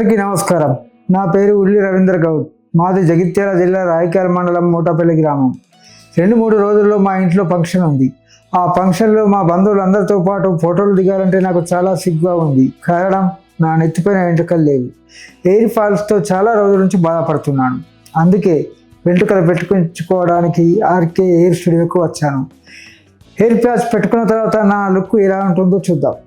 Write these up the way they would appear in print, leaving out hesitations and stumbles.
అందరికీ నమస్కారం. నా పేరు ఉల్లి రవీంద్ర గౌడ్. మాది జగిత్యాల జిల్లా రాయకాల మండలం మూటపల్లి గ్రామం. 2-3 రోజుల్లో మా ఇంట్లో ఫంక్షన్ ఉంది. ఆ ఫంక్షన్లో మా బంధువులందరితో పాటు ఫోటోలు దిగాలంటే నాకు చాలా సిగ్గుగా ఉంది. కారణం, నా నెత్తిపైన వెంట్రుకలు లేవు. ఎయిర్ ఫాల్స్తో చాలా రోజుల నుంచి బాధపడుతున్నాను. అందుకే వెంట్రుకలు పెట్టుకుంచుకోవడానికి ఆర్కే హెయిర్ స్టూడియోకి వచ్చాను. హెయిర్ ప్యాచ్ పెట్టుకున్న తర్వాత నా లుక్ ఎలా ఉంటుందో చూద్దాం.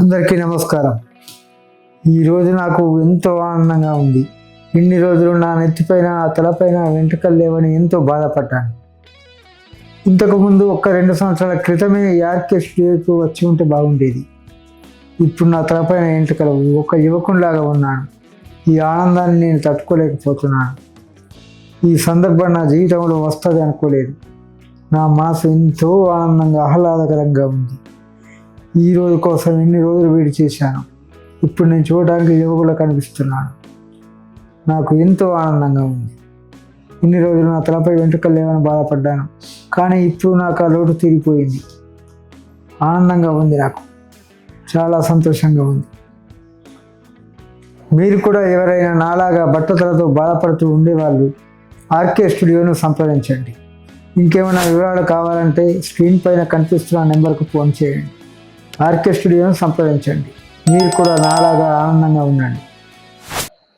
అందరికీ నమస్కారం. ఈరోజు నాకు ఎంతో ఆనందంగా ఉంది. ఇన్ని రోజులు నా నెత్తిపైన తలపైన వెంట్రుకలు లేవని ఎంతో బాధపడ్డాను. ఇంతకుముందు 1-2 సంవత్సరాల క్రితమే ఆర్కే స్టూడియోకి వచ్చి ఉంటే బాగుండేది. ఇప్పుడు నా తలపైన వెంట్రుకలు ఒక యువకునిలాగా ఉన్నాను. ఈ ఆనందాన్ని నేను తట్టుకోలేకపోతున్నాను. ఈ సందర్భం నా జీవితంలో వస్తుంది అనుకోలేదు. నా మనసు ఎంతో ఆనందంగా ఆహ్లాదకరంగా ఉంది. ఈ రోజు కోసం ఎన్ని రోజులు వెయిట్ చేశాను. ఇప్పుడు నేను చూడడానికి యువకులా కనిపిస్తున్నాను. నాకు ఎంతో ఆనందంగా ఉంది. ఇన్ని రోజులు నా తలపై వెంట్రుకలు లేవని బాధపడ్డాను. కానీ ఇప్పుడు నాకు ఆ లోటు తీరిపోయింది. ఆనందంగా ఉంది. నాకు చాలా సంతోషంగా ఉంది. మీరు కూడా ఎవరైనా నాలాగా బట్టతలతో బాధపడుతూ ఉండేవాళ్ళు ఆర్కే స్టూడియోను సంప్రదించండి. ఇంకేమైనా వివరాలు కావాలంటే స్క్రీన్ పైన కనిపిస్తున్న నెంబర్కు ఫోన్ చేయండి. ఆర్కే స్టూడియోను సంప్రదించండి. మీరు కూడా నాలాగా ఆనందంగా ఉండండి.